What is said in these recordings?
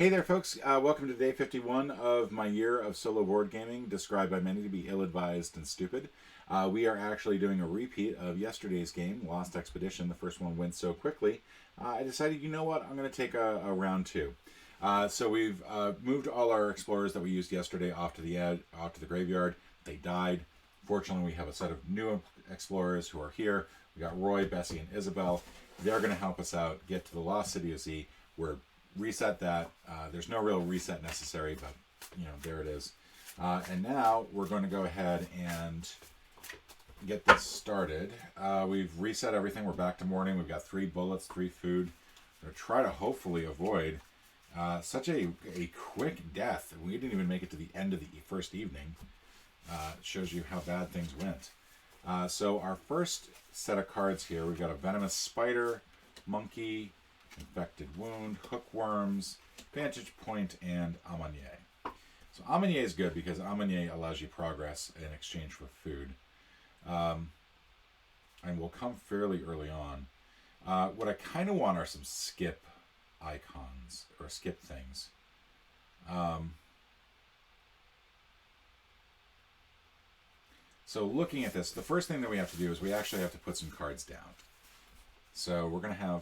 Hey there, folks. Welcome to day 51 of my year of solo board gaming, described by many to be ill-advised and stupid. We are actually doing a repeat of yesterday's game, Lost Expedition. The first one went so quickly, I decided, you know what, I'm going to take a round two. So we've moved all our explorers that we used yesterday off to the graveyard. They died. Fortunately, we have a set of new explorers who are here. We got Roy, Bessie, and Isabel. They're going to help us out get to the Lost City of Z. We're reset that. There's no real reset necessary, but there it is. And now we're going to go ahead and get this started. We've reset everything. We're back to morning. We've got 3 bullets, 3 food. We're going to try to hopefully avoid such a quick death. We didn't even make it to the end of the first evening. It shows you how bad things went. So our first set of cards here, we've got a venomous spider, monkey, infected wound, hookworms, vantage point, and Amanier. So Amanier is good because Amanier allows you progress in exchange for food. And will come fairly early on. What I kind of want are some skip icons, or skip things. So looking at this, the first thing that we have to do is we actually have to put some cards down. So we're going to have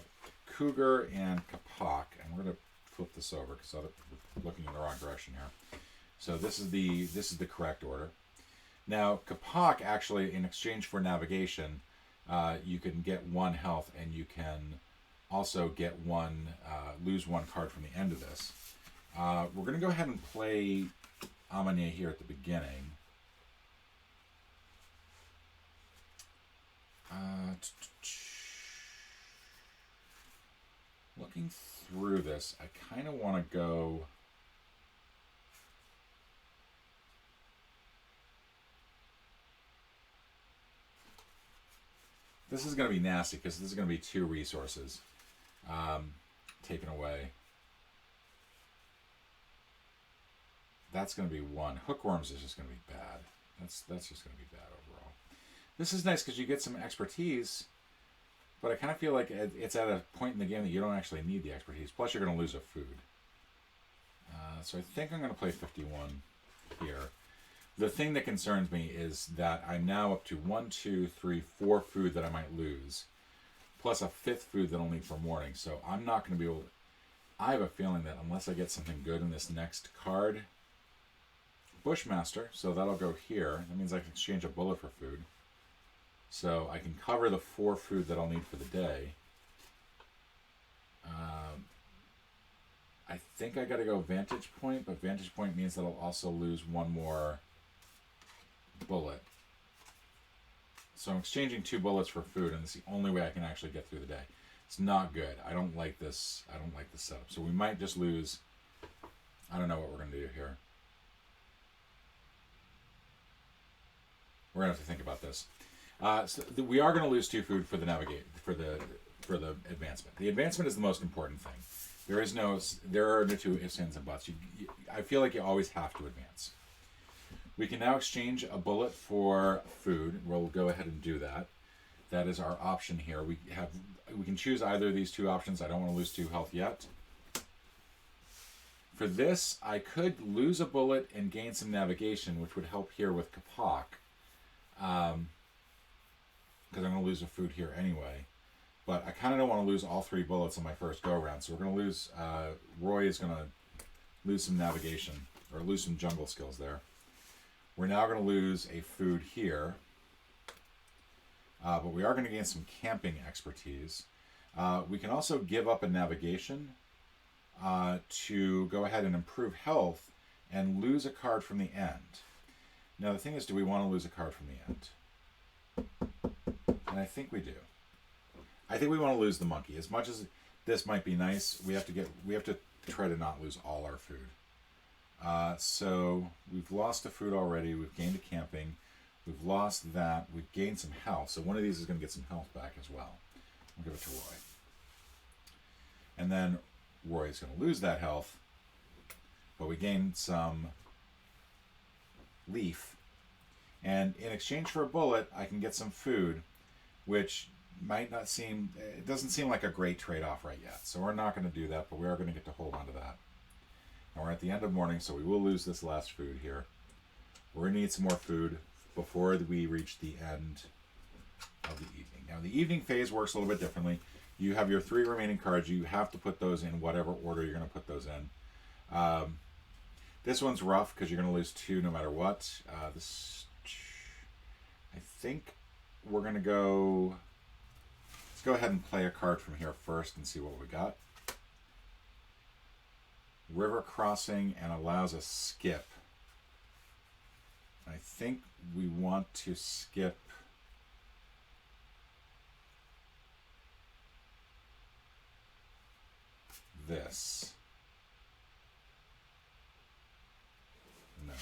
Cougar and Kapak, and we're going to flip this over because we're looking in the wrong direction here. So this is the correct order. Now Kapak, actually, in exchange for navigation, you can get 1 health, and you can also get lose 1 card from the end of this. We're going to go ahead and play Amanier here at the beginning. Looking through this, I kind of want to go... This is going to be nasty because this is going to be 2 resources taken away. That's going to be 1. Hookworms is just going to be bad. That's just going to be bad overall. This is nice because you get some expertise, but I kind of feel like it's at a point in the game that you don't actually need the expertise. Plus, you're going to lose a food. So I think I'm going to play 51 here. The thing that concerns me is that I'm now up to 1, 2, 3, 4 food that I might lose, plus a 5th food that I'll need for morning. So I'm not going to be able to... I have a feeling that unless I get something good in this next card... Bushmaster, so that'll go here. That means I can exchange a bullet for food. So I can cover the 4 food that I'll need for the day. I think I got to go Vantage Point, but Vantage Point means that I'll also lose 1 more bullet. So I'm exchanging 2 bullets for food, and it's the only way I can actually get through the day. It's not good. I don't like this. I don't like this setup. So we might just lose... I don't know what we're going to do here. We're going to have to think about this. So we are going to lose 2 food for the advancement. The advancement is the most important thing. There are no 2 ifs, ands, and buts. I feel like you always have to advance. We can now exchange a bullet for food. We'll go ahead and do that. That is our option here. We can choose either of these 2 options. I don't want to lose 2 health yet. For this, I could lose a bullet and gain some navigation, which would help here with Kapak. Because I'm going to lose a food here anyway. But I kind of don't want to lose all 3 bullets on my first go-around. So we're going to lose... Roy is going to lose some navigation, or lose some jungle skills there. We're now going to lose a food here. But we are going to gain some camping expertise. We can also give up a navigation to go ahead and improve health and lose a card from the end. Now the thing is, do we want to lose a card from the end? And I think we do. I think we want to lose the monkey. As much as this might be nice, we have to try to not lose all our food. So we've lost a food already. We've gained a camping. We've lost that. We've gained some health. So one of these is going to get some health back as well. We'll give it to Roy. And then Roy is going to lose that health. But we gain some leaf. And in exchange for a bullet, I can get some food, which might not seem... It doesn't seem like a great trade-off right yet. So we're not going to do that, but we are going to get to hold on to that. And we're at the end of morning, so we will lose this last food here. We're going to need some more food before we reach the end of the evening. Now, the evening phase works a little bit differently. You have your 3 remaining cards. You have to put those in whatever order you're going to put those in. This one's rough because you're going to lose 2 no matter what. I think we're going to go... Let's go ahead and play a card from here first and see what we got. River crossing and allows a skip. I think we want to skip this. No.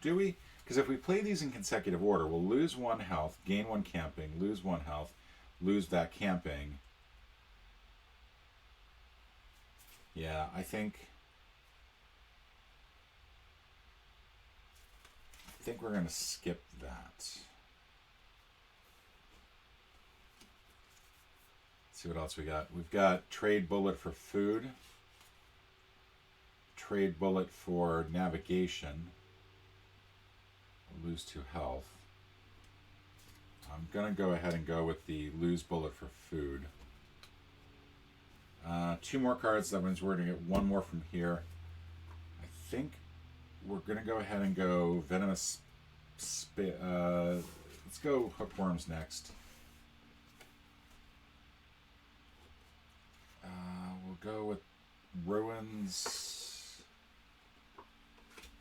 Do we? Because if we play these in consecutive order, we'll lose 1 health, gain 1 camping, lose 1 health, lose that camping. Yeah, I think we're going to skip that. Let's see what else we got. We've got trade bullet for food, trade bullet for navigation. We'll lose 2 health. I'm going to go ahead and go with the lose bullet for food. 2 more cards. That means we're going to get 1 more from here. I think we're going to go ahead and go venomous. Let's go hookworms next. We'll go with ruins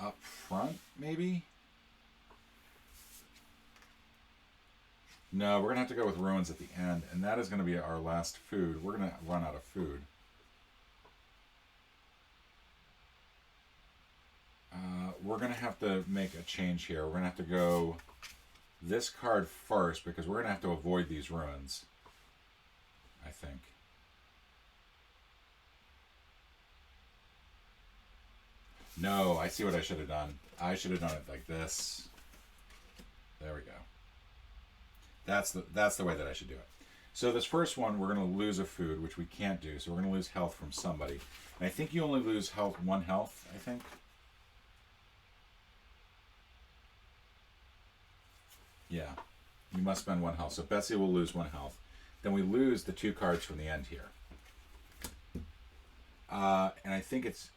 up front, maybe. No, we're going to have to go with ruins at the end, and that is going to be our last food. We're going to run out of food. We're going to have to make a change here. We're going to have to go this card first, because we're going to have to avoid these ruins, I think. No, I see what I should have done. I should have done it like this. There we go. That's the way that I should do it. So this first one, we're going to lose a food, which we can't do. So we're going to lose health from somebody. And I think you only lose 1 health, I think. Yeah, you must spend 1 health. So Betsy will lose 1 health. Then we lose the 2 cards from the end here. And I think it's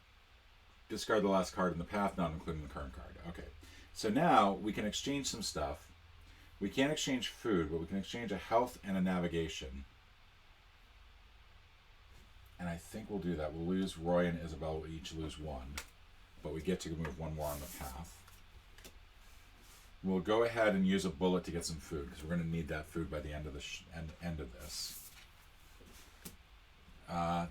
discard the last card in the path, not including the current card. Okay. So now we can exchange some stuff. We can't exchange food, but we can exchange a health and a navigation. And I think we'll do that. We'll lose Roy and Isabel. We'll each lose 1. But we get to move 1 more on the path. We'll go ahead and use a bullet to get some food, because we're going to need that food by the end of the end of this.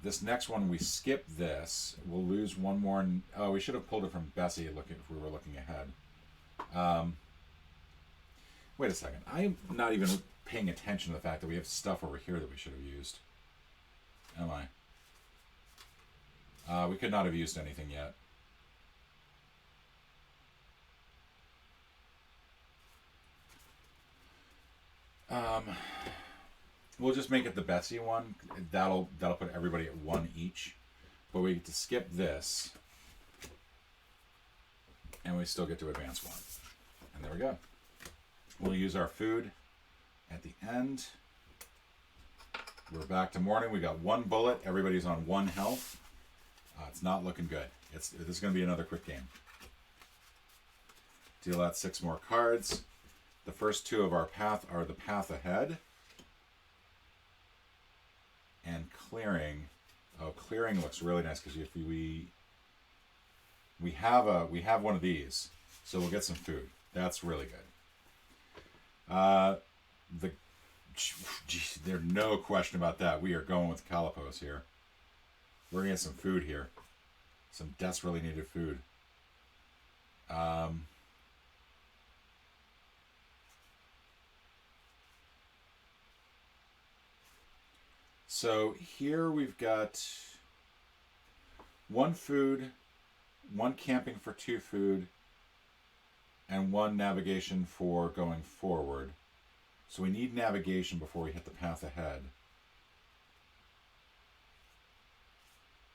This next one, we skip this. We'll lose 1 more. Oh, we should have pulled it from Bessie if we were looking ahead. Wait a second. I'm not even paying attention to the fact that we have stuff over here that we should have used. Am I? We could not have used anything yet. We'll just make it the Betsy one. That'll put everybody at 1 each. But we get to skip this. And we still get to advance 1. And there we go. We'll use our food at the end. We're back to morning. We got 1 bullet. Everybody's on 1 health. It's not looking good. This is going to be another quick game. Deal out 6 more cards. The first 2 of our path are the path ahead and clearing. Oh, clearing looks really nice, because if we have one of these, so we'll get some food. That's really good. There's no question about that. We are going with Calipos here. We're gonna get some food here, some desperately needed food. So here we've got 1 food, 1 camping for 2 food, and 1 navigation for going forward. So we need navigation before we hit the path ahead.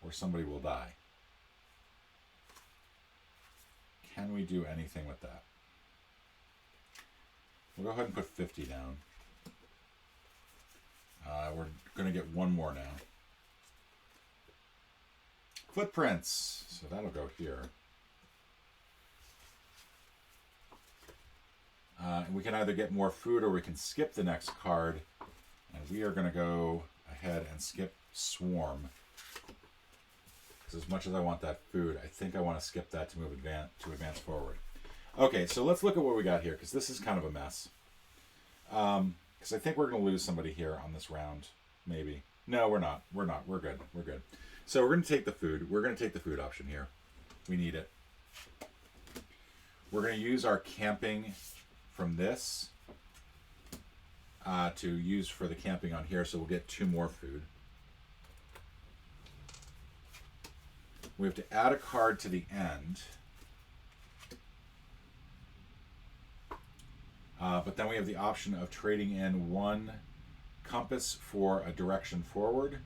or somebody will die. Can we do anything with that? We'll go ahead and put 50 down. We're going to get one more now. Footprints. So that'll go here. And we can either get more food or we can skip the next card. And we are going to go ahead and skip Swarm. Because as much as I want that food, I think I want to skip that to advance forward. Okay, so let's look at what we got here, because this is kind of a mess. Because I think we're going to lose somebody here on this round, maybe. No, we're not. We're not. We're good. We're good. So we're going to take the food. We're going to take the food option here. We need it. We're going to use our camping from this to use for the camping on here, so we'll get 2 more food. We have to add a card to the end. But then we have the option of trading in 1 compass for a direction forward,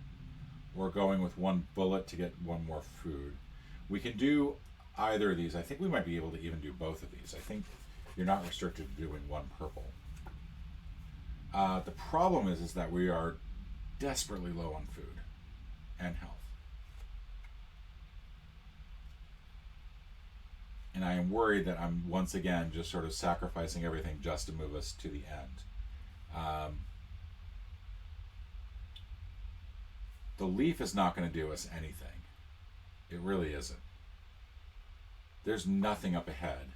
or going with 1 bullet to get 1 more food. We can do either of these. I think we might be able to even do both of these. I think you're not restricted to doing 1 purple. The problem is that we are desperately low on food and health. And I am worried that I'm once again just sort of sacrificing everything just to move us to the end. The leaf is not going to do us anything. It really isn't. There's nothing up ahead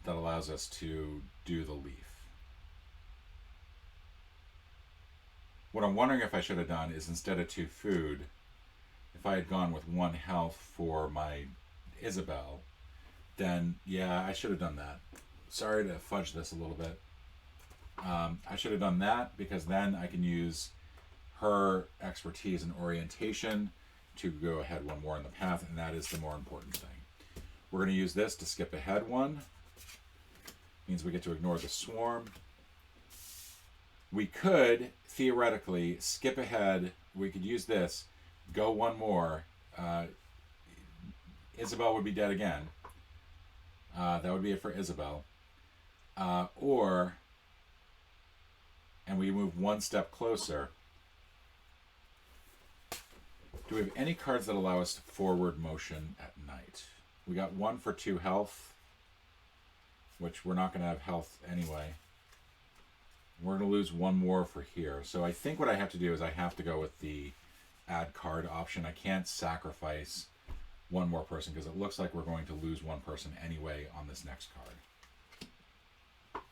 that allows us to do the leaf. What I'm wondering if I should have done is, instead of 2 food, if I had gone with 1 health for my Isabel, then yeah, I should have done that. Sorry to fudge this a little bit. I should have done that, because then I can use her expertise and orientation to go ahead 1 more in the path, and that is the more important thing. We're going to use this to skip ahead 1. Means we get to ignore the swarm. We could theoretically skip ahead. We could use this, go 1 more. Isabel would be dead again. That would be it for Isabel. And we move 1 step closer. Do we have any cards that allow us forward motion at night? We got 1 for 2 health, which we're not going to have health anyway. We're going to lose 1 more for here. So I think what I have to do is I have to go with the add card option. I can't sacrifice 1 more person, because it looks like we're going to lose 1 person anyway on this next card.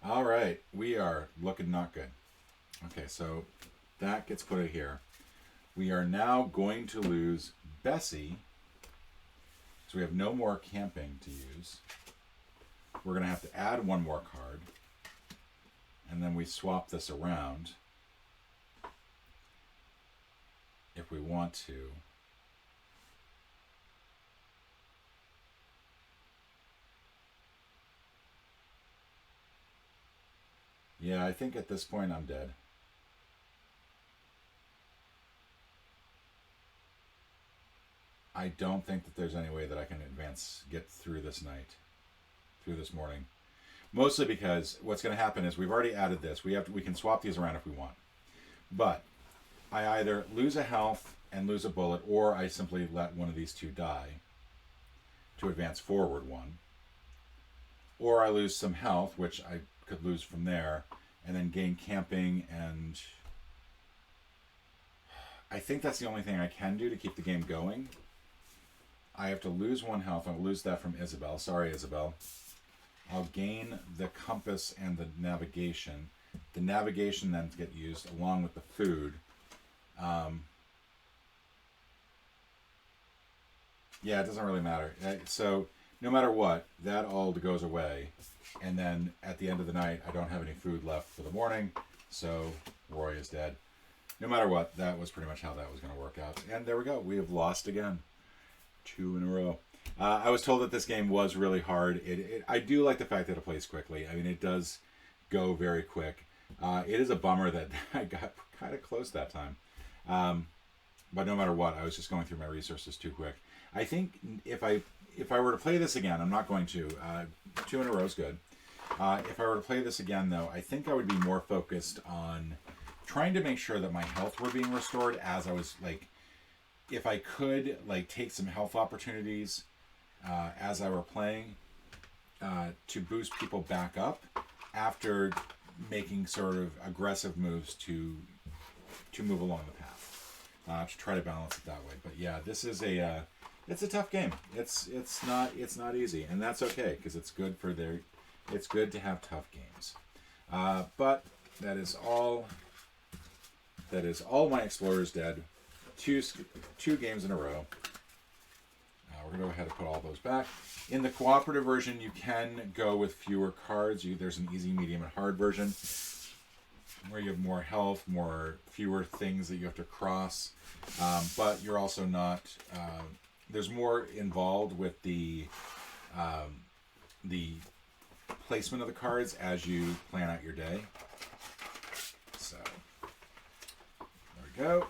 All right, we are looking not good. Okay, so that gets put in here. We are now going to lose Bessie, so we have no more camping to use. We're going to have to add 1 more card, and then we swap this around if we want to. Yeah, I think at this point I'm dead. I don't think that there's any way that I can get through this night, through this morning. Mostly because what's going to happen is we've already added this. We can swap these around if we want. But I either lose a health and lose a bullet, or I simply let 1 of these 2 die to advance forward 1. Or I lose some health, which I could lose from there, and then gain camping, and I think that's the only thing I can do to keep the game going. I have to lose 1 health. I'll lose that from Isabel. Sorry, Isabel. I'll gain the compass and the navigation. The navigation then get used along with the food. Yeah, it doesn't really matter. So no matter what, that all goes away. And then at the end of the night, I don't have any food left for the morning. So Roy is dead. No matter what, that was pretty much how that was going to work out. And there we go. We have lost again. 2 in a row. I was told that this game was really hard. I do like the fact that it plays quickly. I mean, it does go very quick. It is a bummer that I got kind of close that time. but no matter what, I was just going through my resources too quick. I think if I were to play this again, I'm not going to. 2 in a row is good. If I were to play this again, though, I think I would be more focused on trying to make sure that my health were being restored as I was, like, if I could, like, take some health opportunities as I were playing to boost people back up after making sort of aggressive moves to move along the path. To try to balance it that way. But yeah, this is it's a tough game. It's not easy, and that's okay because it's good for it's good to have tough games. But that is all. That is all my Explorers Dead. Two games in a row. We're going to go ahead and put all those back. In the cooperative version, you can go with fewer cards. There's an easy, medium, and hard version where you have more health, fewer things that you have to cross. But you're also not... there's more involved with the placement of the cards as you plan out your day. So, there we go.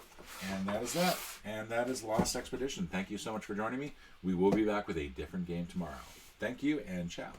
And that is that. And that is Lost Expedition. Thank you so much for joining me. We will be back with a different game tomorrow. Thank you, and ciao.